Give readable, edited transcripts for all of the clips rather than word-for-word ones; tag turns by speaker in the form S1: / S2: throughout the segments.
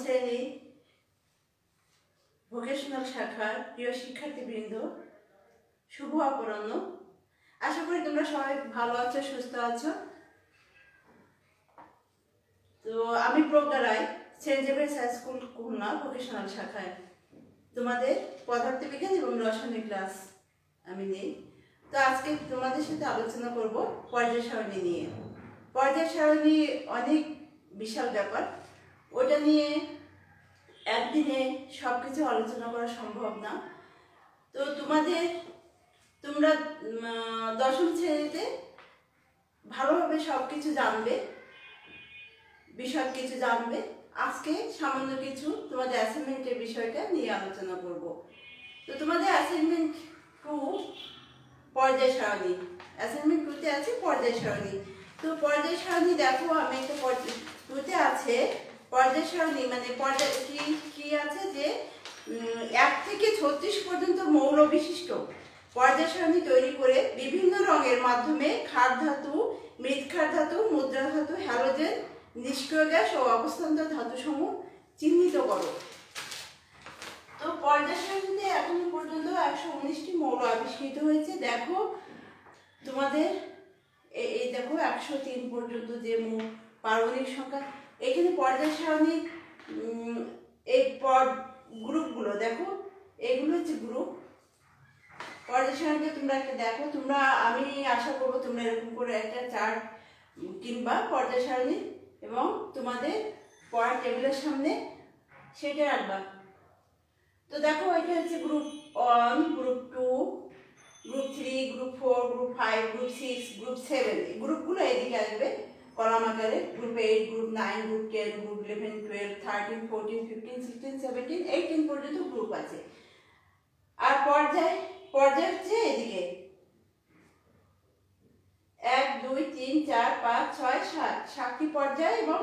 S1: শ্রেণী ভোকেশনাল শাখার প্রিয় শিক্ষার্থীবৃন্দ, শুভ অপরাহ্ন। আশা করি তোমরা সবাই ভালো আছো, সুস্থ আছো। তো আমি Pragya Roy, Saint Xavier's high school Khulna vocational শাখায় তোমাদের পদার্থবিজ্ঞান এবং রসায়ন ক্লাস আমি নেই। তো আজকে তোমাদের সাথে আলোচনা করব পর্যায় সারণী নিয়ে। পর্যায় সারণী অনেক বিশাল ব্যাপার, ওটা নিয়ে একদিনে সব কিছু আলোচনা করা সম্ভব না। তো তোমরা দশম শ্রেণীতে ভালোভাবে সব কিছু জানবে, বিশদ কিছু জানবে। আজকে সামান্য কিছু তোমাদের অ্যাসাইনমেন্টের বিষয়টা নিয়ে আলোচনা করব। তো তোমাদের অ্যাসাইনমেন্ট 2 পর্যায় সারণী, অ্যাসাইনমেন্ট 2তে আছে পর্যায় সারণী। তো পর্যায় সারণী দেখো, আমি একটা 2তে আছে পর্যায় সারণী, মানে পর্যায় কি আছে যে 1 থেকে 36 পর্যন্ত মৌল বিশিষ্ট পর্যায় সারণী তৈরি করে বিভিন্ন রঙের মাধ্যমে ক্ষার ধাতু, মৃৎক্ষার ধাতু, মুদ্রা ধাতু, হ্যালোজেন, নিষ্ক্রিয় গ্যাস ও অবস্থান্তর ধাতুসমূহ চিহ্নিত করো। তো পর্যায় সারণীতে এখনো পর্যন্ত 119টি মৌল আবিষ্কৃত হয়েছে। দেখো তোমাদের এই দেখো 103 পর্যন্ত যে পারমাণবিক সংখ্যা। এখানে পর্যায় সারণীর এই গ্রুপগুলো দেখো, এগুলো হচ্ছে গ্রুপ। পর্যায় সারণীতে তোমরা একটা দেখো, আমি আশা করবো তোমরা এরকম করে একটা চার্ট কিংবা পর্যায় সারণী এবং তোমাদের পড়ার টেবিলের সামনে সেটা রাখবা। তো দেখো, এটা হচ্ছে group 1, group 2, group 3, group 4, group 5, group 6, group 7। এই গ্রুপগুলো এদিকে আসবে কলাম আকারে। গ্রুপ 8, গ্রুপ 9, গ্রুপ 10, গ্রুপ 11, 12, 13, 14, 15, 16, 17, 18 পর্যন্ত গ্রুপ আছে। আর পর্যায় হচ্ছে এদিকে 1, 2, 3, 4, 5, 6, 7 7টি পর্যায় এবং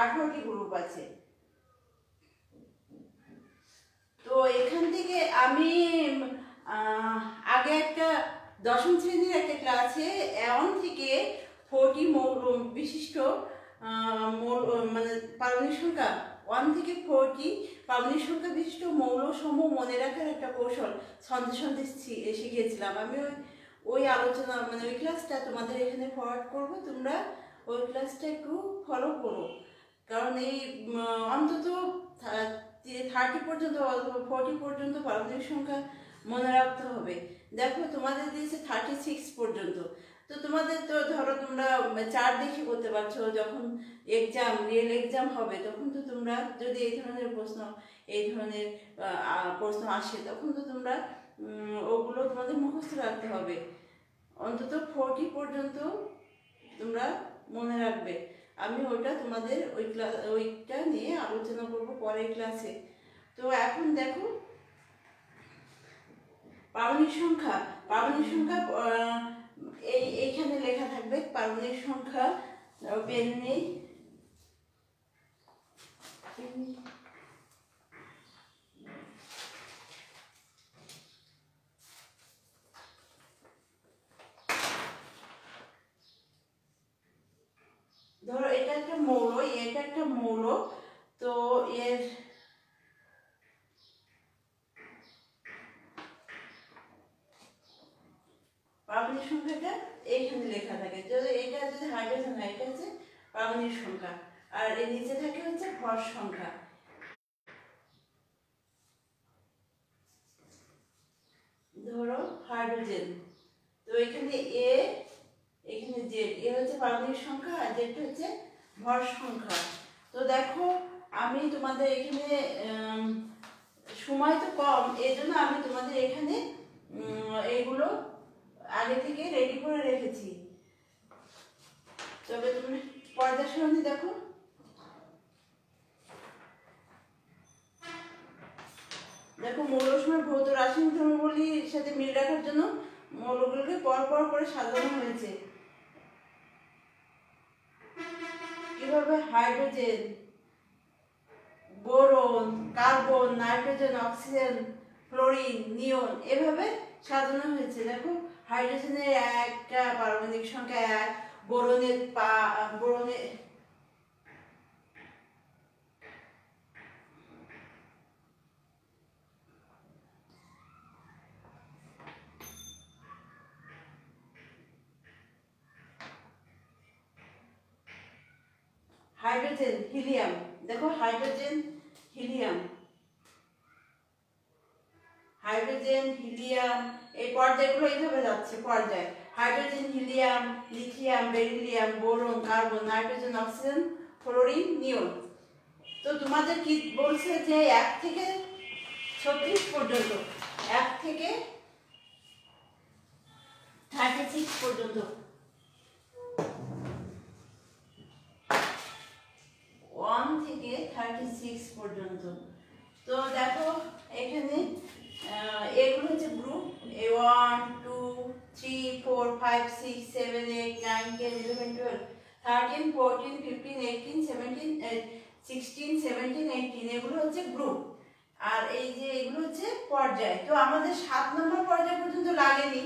S1: 18টি গ্রুপ আছে। তো এখান থেকে আমি আগে একটা দশম শ্রেণীর একটা ক্লাসে 1 থেকে 40 মৌল বিশিষ্ট মানে পারমাণবিক সংখ্যা 1 থেকে 40 পারমাণবিক সংখ্যা বিশিষ্ট মৌলসমূহ মনে রাখার একটা কৌশল সন্ধে শিখিয়েছিলাম। আমি ওই আলোচনা মানে ওই ক্লাসটা তোমাদের এখানে ফরওয়ার্ড করব, তোমরা ওই ক্লাসটা একটু ফলো করো। কারণ এই অন্তত 30 পর্যন্ত অথবা 40 পর্যন্ত পারমাণবিক সংখ্যা মনে রাখতে হবে। দেখো তোমাদের দিয়েছে 36 পর্যন্ত। তো তোমাদের তো ধরো তোমরা 4 দেখে করতে পারছো, যখন রিয়েল এক্সাম হবে তখন তো তোমরা যদি এই ধরনের প্রশ্ন আসে তখন তো তোমরা ওগুলো তোমাদের মুখস্থ রাখতে হবে। অন্তত 40 পর্যন্ত তোমরা মনে রাখবে। আমি ওইটা তোমাদের ওইটা নিয়ে আলোচনা করব পরের ক্লাসে। তো এখন দেখো পারমাণবিক সংখ্যা এইখানে লেখা থাকবে পারমাণবিক সংখ্যা। পেন নেই, ধরো এটা একটা মৌল, তো এর পারমাণবিক সংখ্যাটা এইখানে লেখা থাকে। যদি এটা যদি হাইড্রোজেন হয়, এটা হচ্ছে পারমাণবিক সংখ্যা, আর এর নিচে থাকে হচ্ছে ভর সংখ্যা। ধরো হাইড্রোজেন, তো এখানে এ, এখানে জেড, এ হচ্ছে পারমাণবিক সংখ্যা আর জেড হচ্ছে ভর সংখ্যা। তো দেখো আমি তোমাদের এখানে সময় তো কম, এই জন্য আমি তোমাদের এখানে এইগুলো আগে থেকে রেডি করে রেখেছি। তবে তুমি পর্যায় সারণী দেখো, মৌলসমূহের ভৌত রাসায়নিক ধর্মাবলীর সাথে মিল রাখার জন্য মৌলগুলোকে পর পর করে সাজানো হয়েছে। কিভাবে hydrogen, boron, carbon, nitrogen, oxygen, fluorine, neon এভাবে সাজানো হয়েছে। দেখো হাইড্রোজেনের একটা পারমাণবিক সংখ্যা 1, বোরনের হাইড্রোজেন হিলিয়াম, দেখো হাইড্রোজেন হিলিয়াম, হাইড্রোজেন হিলিয়াম, এই পর্যায়গুলো এইভাবে যাচ্ছে পর্যায়। Hydrogen helium, lithium, beryllium, boron, carbon, nitrogen, oxygen, fluorine, neon. তো তোমাদের কি বলছে যে 1 থেকে 36 পর্যন্ত, 1 থেকে 36 পর্যন্ত, 1 থেকে 36 পর্যন্ত। তো দেখো এখানে এগুলো হচ্ছে গ্রুপ, A1 2 3 4 5 6 7 8 9 10 11 12 13 14 15 18 17 16 17 18 এগুলো হচ্ছে গ্রুপ। আর এই যে এগুলো হচ্ছে পর্যায়। তো আমাদের 7 নম্বর পর্যায় পর্যন্ত লাগেনি,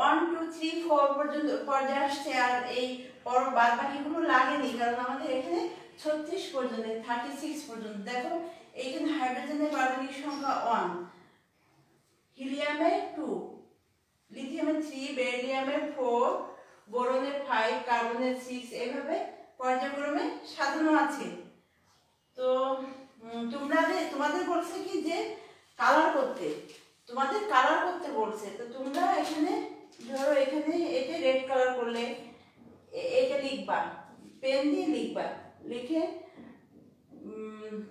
S1: 1 2 3 4 পর্যন্ত পর্যায় আসছে, আর এই বাদ বাকিগুলো লাগেনি, কারণ আমাদের এখানে 36 পর্যন্ত, 36 পর্যন্ত। দেখো এইখানে হাইড্রোজেনের পারমাণবিক সংখ্যা 1, হিলিয়ামের 2, লিথিয়ামের 3, বেরিলিয়ামের 4, বোরনের 5, কার্বনের 6, এভাবে পর্যায়ক্রমে সাজানো আছে। তো তোমাদের বলছে কি যে কালার করতে, তোমাদের কালার করতে বলছে। তো তোমরা এখানে ধরো এখানে এটা রেড কালার করলে এটা লিখবা, পেন দিয়ে লিখবা, লিখে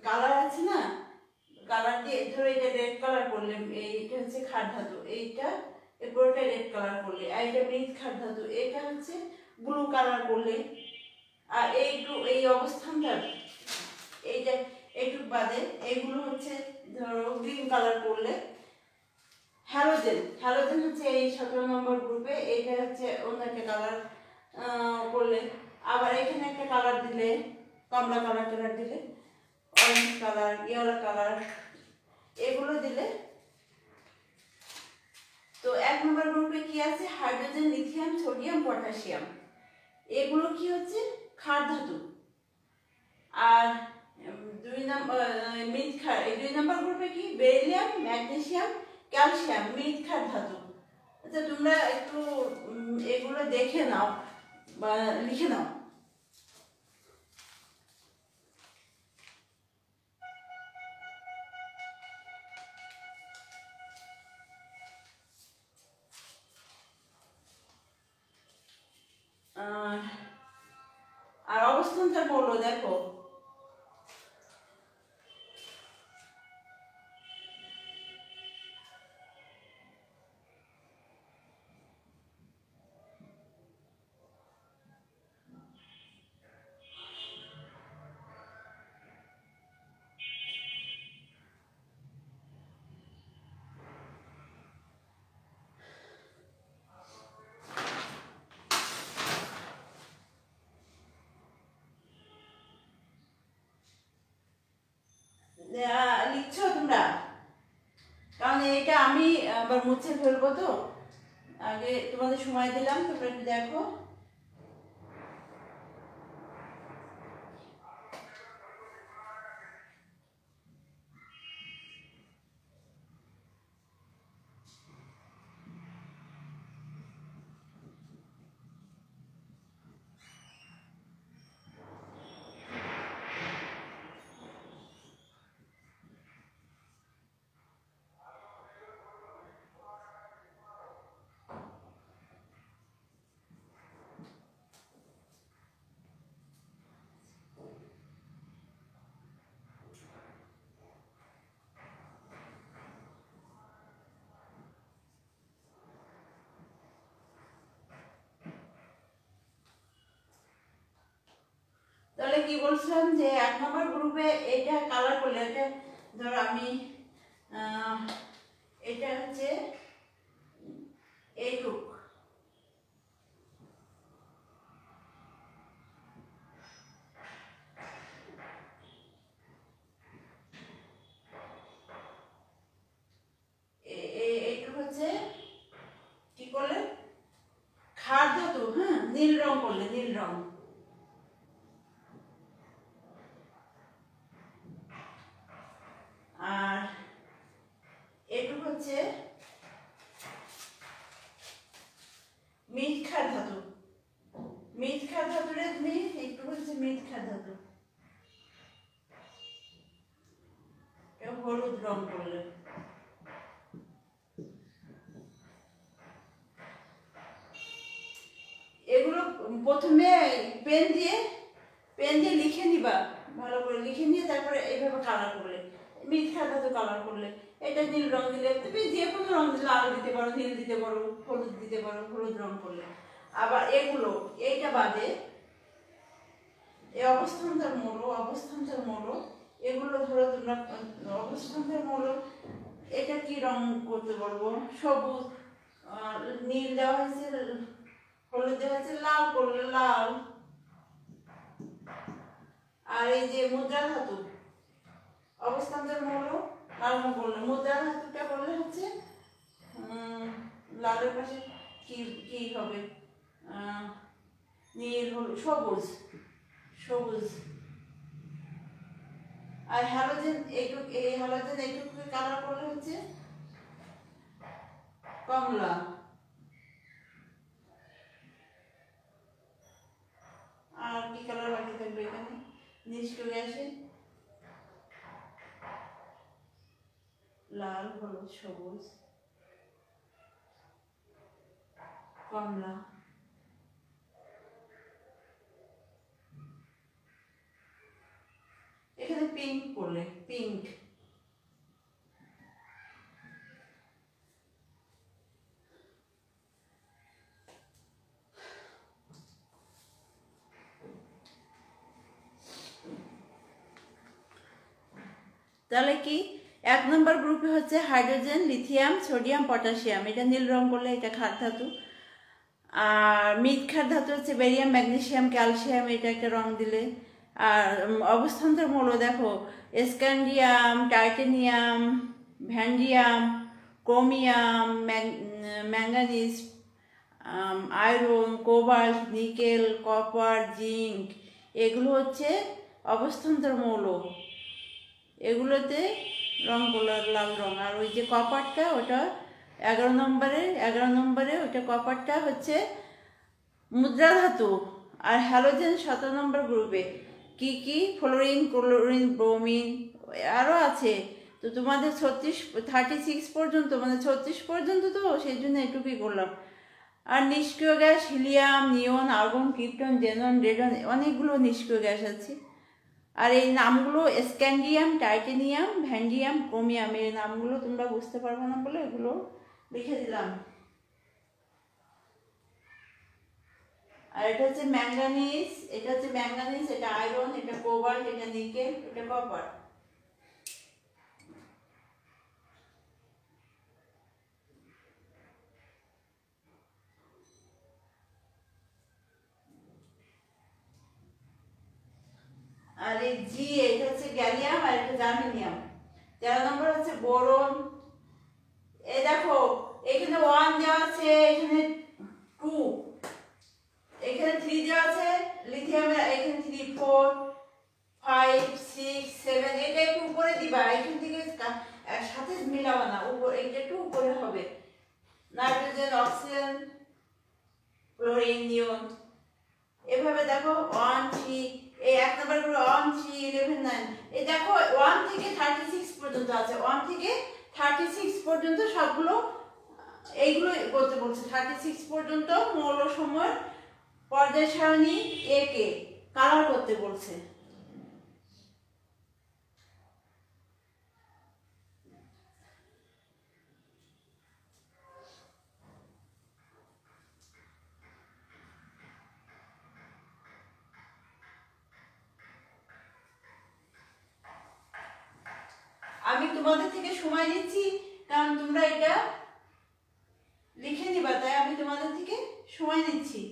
S1: কালার আছে না, কালার দিয়ে ধরো এটা রেড কালার করলে, এইটা হচ্ছে ক্ষার ধাতু, এইটা পুরোটা রেড কালার করলে, আর এটা মৃৎ ক্ষার ধাতু, এটা হচ্ছে ব্লু কালার করলে, আর এই অবস্থানটা এইটা এইটুক বাদে এইগুলো হচ্ছে ধরো গ্রিন কালার করলে। হ্যালোজেন, হ্যালোজেন হচ্ছে এই 17 নম্বর গ্রুপে, এইটা হচ্ছে অন্য একটা কালার করলে। আবার এখানে একটা কালার দিলে, কমলা কালার দিলে, অরেঞ্জ কালার, ইয়েলো কালার, এগুলো দিলে। তো 1 নম্বর গ্রুপে কি আছে? হাইড্রোজেন, লিথিয়াম, সোডিয়াম, পটাশিয়াম, এগুলো কি হচ্ছে ক্ষার ধাতু। আর 2 নম্বর গ্রুপে কি? বেরিলিয়াম, ম্যাগনেসিয়াম, ক্যালসিয়াম, মৃৎ ক্ষার ধাতু। আচ্ছা তোমরা একটু এগুলো দেখে নাও বা লিখে নাও। আর অবস্থানটা বললো, দেখো লিখছো তোমরা, কারণ এটা আমি আবার মুছে ফেলবো, তো আগে তোমাদের সময় দিলাম, তোমরা একটু দেখো। তাহলে কি বলছিলাম যে 1 নম্বর গ্রুপে এটা কালার করলে, এটা ধরো আমি এটা হচ্ছে এইটুক, এইটুক হচ্ছে কি করলে ক্ষার ধাতু। হ্যাঁ, নীল রং করলে, নীল রং। আর এটুক হচ্ছে মৃৎ ক্ষার ধাতু, মৃৎ ক্ষার ধাতুরে তুমি একটু হচ্ছে মৃৎ ক্ষার ধাতু। হলুদ রং করলে। এগুলো প্রথমে পেন দিয়ে লিখে নিবা, ভালো করে লিখে নিয়ে তারপরে এইভাবে কালার করলে, মিথ্যা ধাতু কালার করলে। এটা নীল রং দিলে, তুমি যে কোনো রং দিলে, লাল দিতে পারো, নীল দিতে পারো, হলুদ দিতে পারো, হলুদ রং করলে। আবার এগুলো, এইটা বাদে এই অবস্থানটার মূল, এগুলো ধরো তোমরা অবস্থানটার মূল, এটা কি রং করতে পারবো? সবুজ, নীল দেওয়া হয়েছে, হলুদ দেওয়া হয়েছে, লাল করলে লাল। আর এই যে মুদ্রা ধাতু, অবস্থানটার মূল লাল রং করলে, মুদ্রা ধাতুটা করলে হচ্ছে লালের পাশে কি কি হবে? নীল, হলুদ, সবুজ। আর হ্যালোজেন এইটুকু কালার করলে হচ্ছে কমলা। আর কি কালার বাকি থাকবে এখানে? নিষ্ক্রিয় গ্যাসে লাল, হলুদ, সবুজ, কমলা। এখানে পিঙ্ক করলে, পিঙ্ক। তাহলে কি 1 নম্বর গ্রুপে হচ্ছে হাইড্রোজেন, লিথিয়াম, সোডিয়াম, পটাশিয়াম। এটা নীল রং করলে এটা ক্ষার ধাতু। আর মৃৎ ক্ষার ধাতু হচ্ছে বেরিয়াম, ম্যাগনেসিয়াম, ক্যালসিয়াম, এটা একটা রং দিলে। আর অবস্থান্তর মৌল দেখো, scandium, titanium, vanadium, chromium, manganese, iron, cobalt, nickel, copper, zinc, এগুলো হচ্ছে অবস্থান্তর মৌল। এগুলোতে রং করলো লাল রং। আর ওই যে কপারটা, ওটা 11 নম্বরে ওটা কপারটা হচ্ছে মুদ্রা ধাতু। আর হ্যালোজেন 17 নম্বর গ্রুপে। কি কি? ফ্লোরিন, ক্লোরিন, ব্রোমিন, আরও আছে। তো তোমাদের 36 পর্যন্ত, মানে 36 পর্যন্ত, তো সেই জন্য এটুকুই করলাম। আর নিষ্ক্রিয় গ্যাস হিলিয়াম, নিয়ন, আর্গন, ক্রিপ্টন, জেনন, রেডন, অনেকগুলো নিষ্ক্রিয় গ্যাস আছে। আর এই নামগুলো স্ক্যান্ডিয়াম, টাইটেনিয়াম, ভ্যান্ডিয়াম, ক্রোমিয়াম, এই নামগুলো তোমরা বুঝতে পারবো না বলে এগুলো লিখে দিলাম। আর এটা হচ্ছে ম্যাঙ্গানিজ, এটা আয়রন, এটা কোবাল্ট, এটা নিকেল, এটা কপার। আর এই জি, এটা হচ্ছে গ্যালিয়াম, আর এটা জার্মেনিয়াম। 13 নম্বর হচ্ছে বোরন। এই দেখো এখানে 1 দেওয়া আছে, এখানে 2, এখানে 3 দেওয়া আছে লিথিয়ামের, এখানে 3, 4, 5, 6, 7, এটা একটু উপরে দিবা, এখান থেকে সাথে মিলাবা না, এটা একটু উপরে হবে। নাইট্রোজেন, অক্সিজেন, ক্লোরিন, নিয়ন, এভাবে দেখো 1, 3, এই 1 নম্বর করে 1, 3, 11, 9, এই দেখো 1 থেকে 36 পর্যন্ত আছে। 1 থেকে 36 পর্যন্ত সবগুলো এইগুলো করতে বলছে। 36 পর্যন্ত মৌল সময়ের পর্যায় সারণী একে কালার করতে বলছে। আমি তোমাদের থেকে সময় নিচ্ছি, কারণ তোমরা এটা লিখে নিবা, তাই আমি তোমাদের থেকে সময় নিচ্ছি।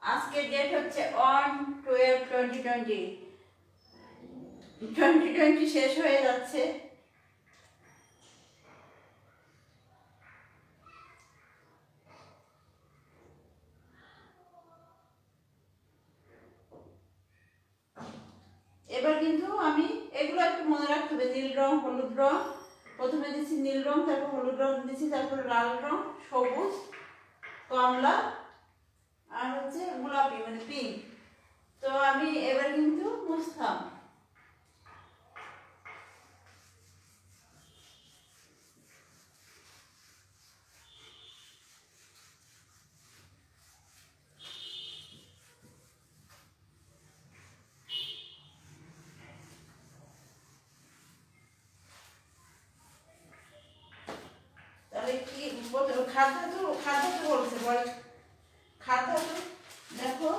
S1: আজকের ডেট হচ্ছে 1/12/2020। 2020 শেষ হয়ে যাচ্ছে। এবার কিন্তু আমি এগুলো একটু মনে রাখতে হবে, নীল রং, হলুদ রং, প্রথমে দিচ্ছি নীল রং, তারপর হলুদ রং দিচ্ছি, তারপর লাল রং, সবুজ, কমলা আর হচ্ছে গোলাপি মানে পিঙ্ক। তো আমি এবার কিন্তু মুছতাম। তাহলে কি খাদ্য বলছে বল, খাদ্য দেখো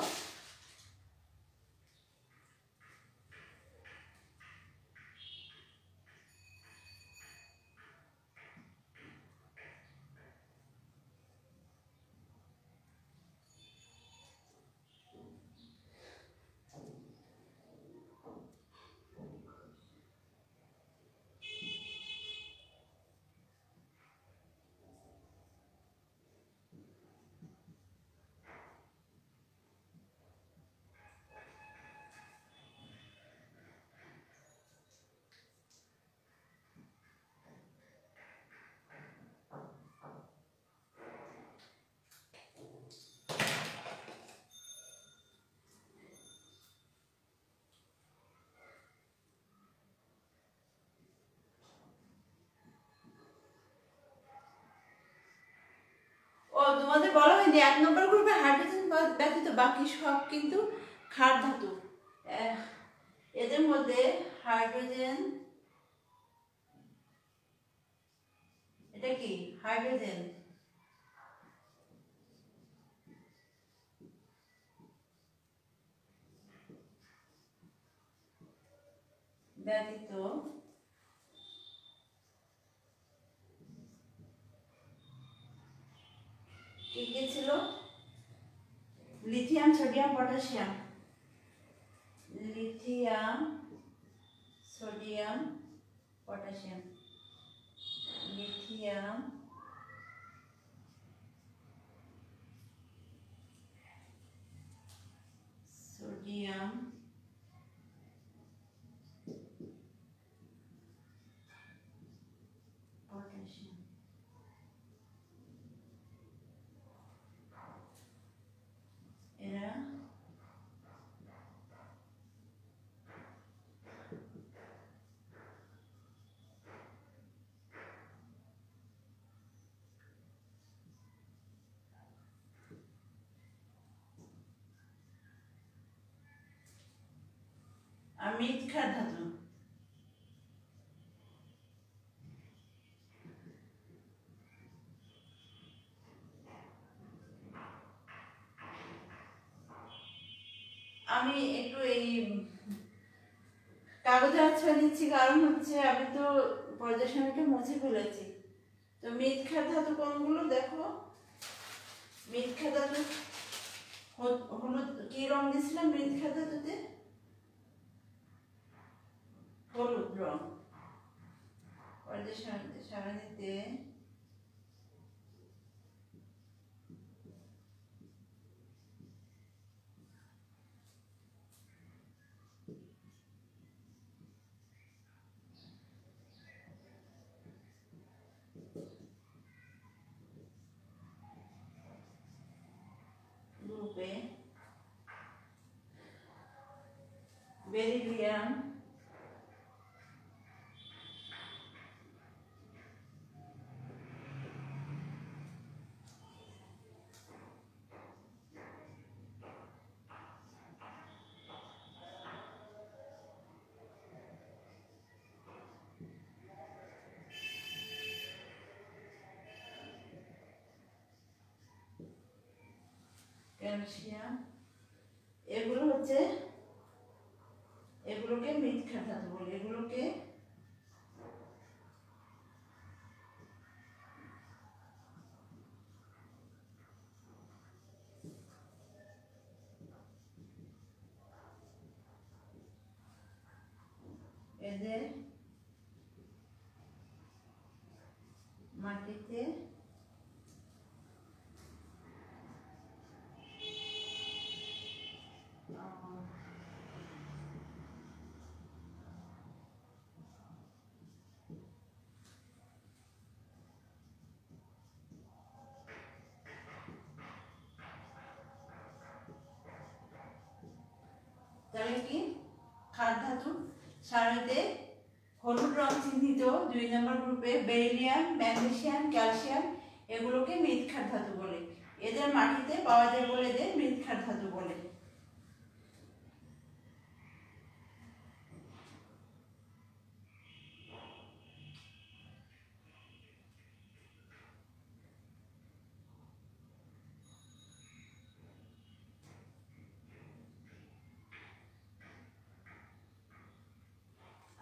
S1: তোমাদের বলা হয়নি 1 নম্বর গ্রুপে হাইড্রোজেন ব্যতীত বাকি সব কিন্তু ক্ষার ধাতু। এদের মধ্যে হাইড্রোজেন, এটা কি হাইড্রোজেন ব্যতীত কি কি ছিল? Lithium, sodium, potassium. Lithium, sodium, potassium. Lithium, sodium, potassium. এরা মৃৎ ক্ষার ধাতু। আমি একটু এই কাগজে আচ্ছায় নিচ্ছি, কারণ হচ্ছে আমি তো পর্যায় সারণীটা মুছে ফেলেছি। তো মৃৎ ক্ষার ধাতু কোনগুলো দেখো? মৃৎ ক্ষার ধাতু হলুদ, কি রং দিয়েছিলাম মৃৎ ক্ষার ধাতুতে? হলুদ রং। পর্যায় সারণীতে গ্রুপে বেরিলিয়াম, ক্যালসিয়াম, এগুলো হচ্ছে, এগুলোকে মৃৎ ক্ষার ধাতু বলে। এগুলোকে এদের মাটিতে তাহলে কি খাদ ধাতু সারণীতে হলুদ রং চিহ্নিত 2 নম্বর গ্রুপে বেরিলিয়াম, ম্যাগনেসিয়াম, ক্যালসিয়াম এগুলোকে মৃৎক্ষার ধাতু বলে। এদের মাটিতে পাওয়া যায় বলে এদের মৃৎক্ষার ধাতু বলে।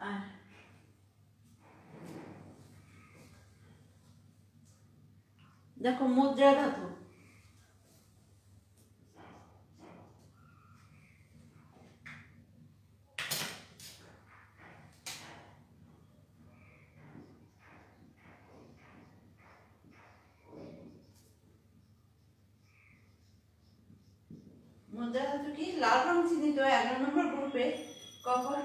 S1: আর দেখো মুদ্রা ধাতু, মুদ্রা ধাতু কি লাল রং চিহ্নিত 11 নম্বর গ্রুপে কপার,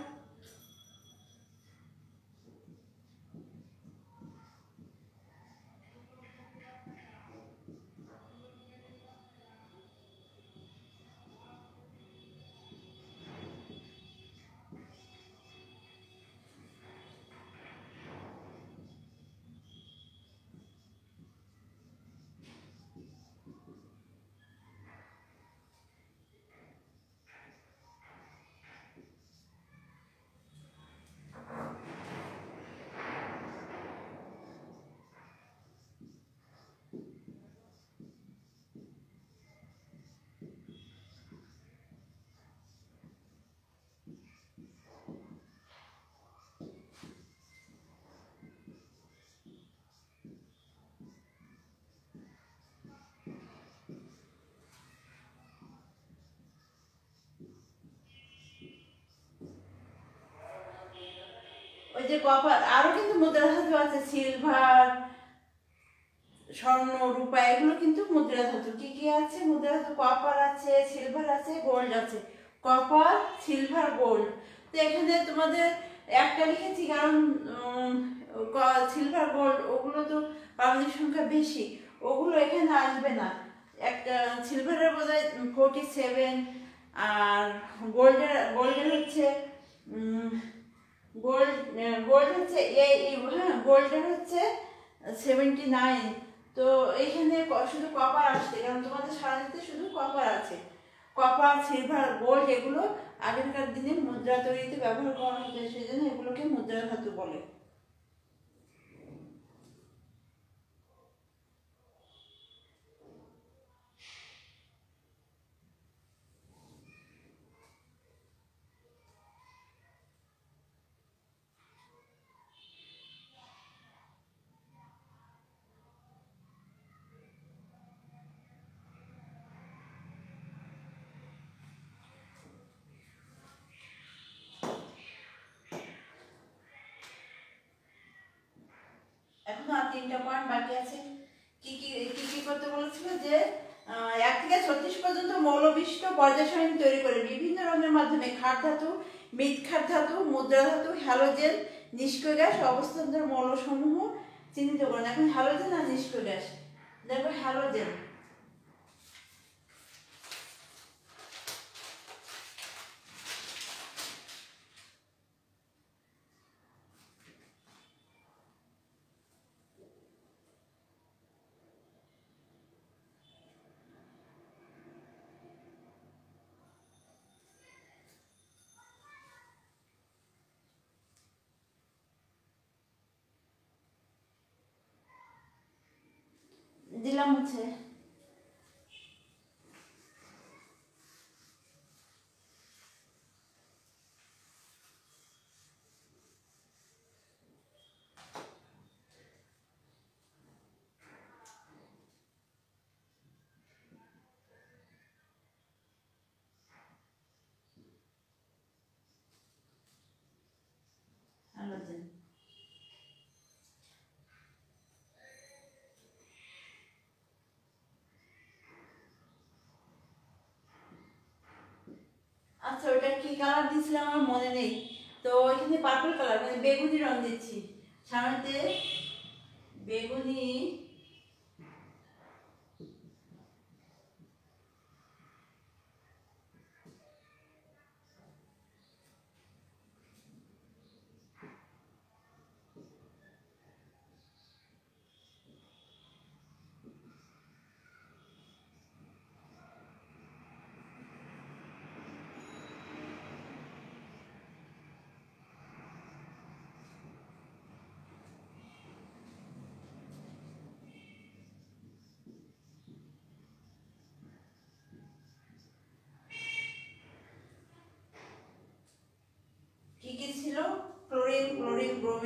S1: ওই যে কপার। আরো কিন্তু মুদ্রা ধাতু আছে, সিলভার, স্বর্ণ, রূপা এগুলো কিন্তু মুদ্রা ধাতু। কি কি আছে মুদ্রা ধাতু? কপার আছে, সিলভার আছে, গোল্ড আছে। Copper, silver, gold. তো এখানে তোমাদের একটা লিখেছি কারণ সিলভার, গোল্ড ওগুলো তো পারমাণবিক সংখ্যা বেশি, ওগুলো এখানে আসবে না। একটা সিলভারের বোধহয় 47, আর গোল্ডের হচ্ছে গোল্ড হচ্ছে গোল্ডের হচ্ছে 79। তো এইখানে শুধু কপার আসছে কারণ তোমাদের সারণীতে শুধু কপার আছে। কপার, সিলভার, গোল্ড এগুলো আগেকার দিনে মুদ্রা তৈরিতে ব্যবহার করা হতো, সেই জন্য এগুলোকে মুদ্রা ধাতু বলে। এখন আর 3টা পয়েন্ট বাকি আছে। কি কি কি কি করতে বলেছিল? যে 1 থেকে 36 পর্যন্ত মৌলবিশিষ্ট পর্যায় সারণী তৈরি করে বিভিন্ন রঙের মাধ্যমে খাদ ধাতু, মৃৎক্ষার ধাতু, মুদ্রা ধাতু, হ্যালোজেন, নিষ্ক্রিয় গ্যাস অবস্থান্তর মৌলসমূহ চিহ্নিত করেন। এখন হ্যালোজেন আর নিষ্ক্রিয় গ্যাস, দেখো হ্যালোজেন দিলাম হচ্ছে হ্যালোজেন। আচ্ছা ওটা কি কালার দিয়েছিলাম আমার মনে নেই, তো এখানে পার্পল কালার মানে বেগুনি রং দিচ্ছি। সাধারণত বেগুনি,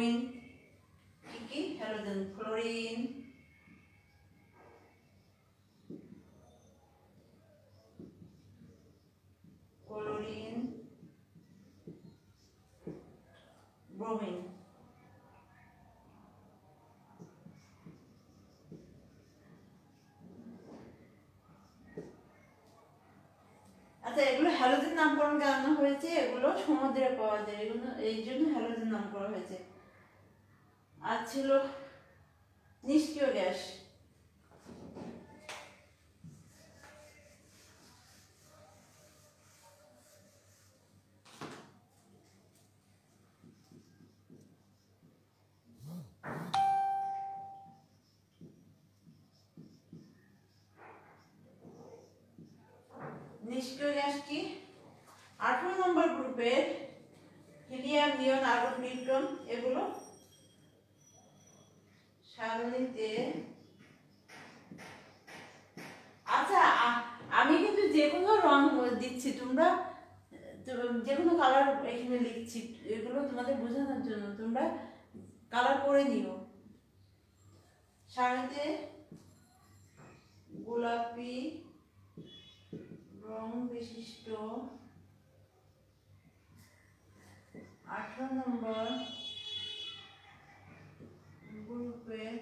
S1: ব্রোমিন, কি কি হ্যালোজেন, ফ্লোরিন, ক্লোরিন, ব্রোমিন। আচ্ছা, এগুলো হ্যালোজেন নামকরণ কেন হয়েছে? এগুলো সমুদ্রে পাওয়া যায়, এগুলো এই জন্য হ্যালোজেন নাম করা হয়েছে। আর ছিল নিষ্ক্রিয় গ্যাস। নিষ্ক্রিয় গ্যাস কি? 18 নম্বর গ্রুপের হিলিয়াম, নিয়ন, আর্গন, নিউট্রন এগুলো সারণীতে। আচ্ছা, আমি কিন্তু যে কোনো রং দিচ্ছি, তোমরা যে কোনো কালার এখানে লিখছি, এগুলো তোমাদের বোঝানোর জন্য, তোমরা কালার করে নিও। সারণীতে গোলাপি রং বিশিষ্ট 18 নম্বর গ্রুপের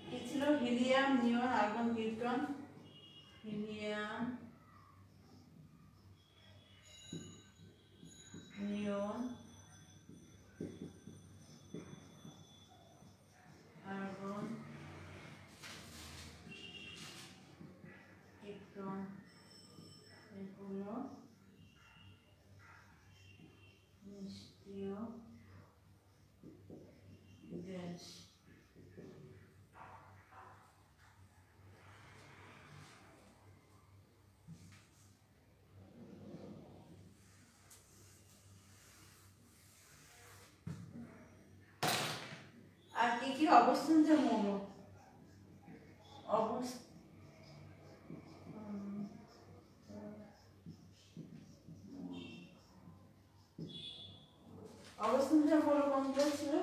S1: কি ছিল? হিলিয়াম, নিয়ন, আর্গন, নিউট্রন। হিলিয়াম, নিয়ন, আর্গন, নিউট্রন এগুলো নিষ্ক্রিয় গ্যাস। আর কি কি অবস্থান যে মৌল? অবস্থানটা মৌল কোনটা ছিল?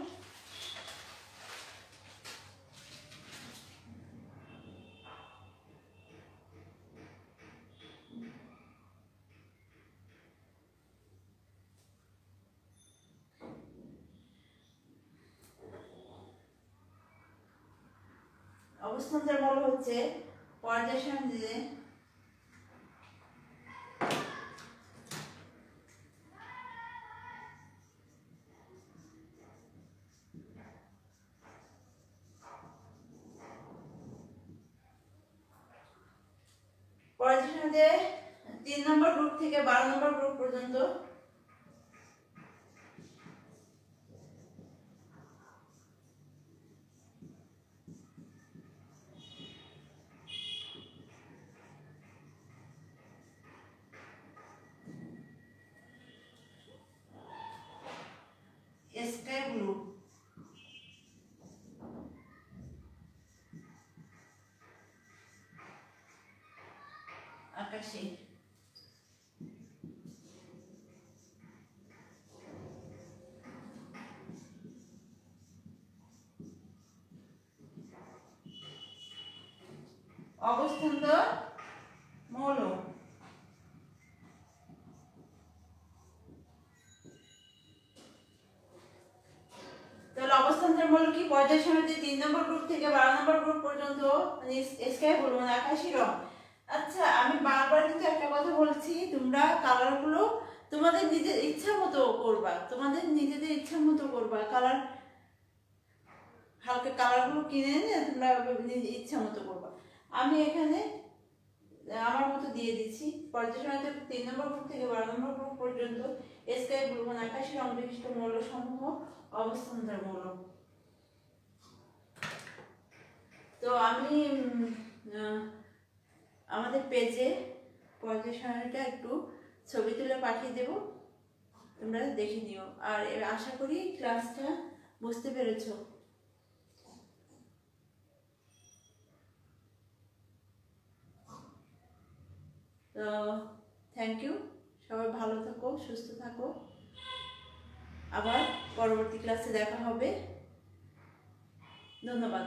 S1: অবস্থানটার মৌল হচ্ছে পর্যায় সারণীতে পর্যায় 3 নম্বর গ্রুপ থেকে 12 নম্বর গ্রুপ পর্যন্ত স্কাই ব্লু, আকাশী, অবস্থান্তর মৌল। তাহলে অবস্থান্তর মৌল কি? পর্যায় সারণীতে 3 নম্বর গ্রুপ থেকে 12 নম্বর গ্রুপ পর্যন্ত, মানে স্কাই ব্লু মানে আকাশী রং। আচ্ছা, আমি বারবার কিন্তু একটা কথা বলছি, তোমরা কালারগুলো তোমাদের নিজের ইচ্ছা মতো করবা, তোমাদের নিজেদের ইচ্ছা মতো করবা। কালার হালকা কালারগুলো কিনে এনে তোমরা ইচ্ছা মতো করবা। আমি এখানে আমার মতো দিয়ে দিচ্ছি। পর্যায় সারণীতে 3 নম্বর গ্রুপ থেকে 12 নম্বর গ্রুপ পর্যন্ত স্কাই ব্লু মানে আকাশী রং বিশিষ্ট মৌল সমূহ অবস্থান্তর মৌল। তো আমি আমাদের পেজে পর্যায় সারণীটা একটু ছবি তুলে পাঠিয়ে দেব, তোমরা দেখে নিও। আর আশা করি ক্লাসটা বুঝতে পেরেছো। তো থ্যাংক ইউ, সবাই ভালো থাকো, সুস্থ থাকো, আবার পরবর্তী ক্লাসে দেখা হবে। ধন্যবাদ।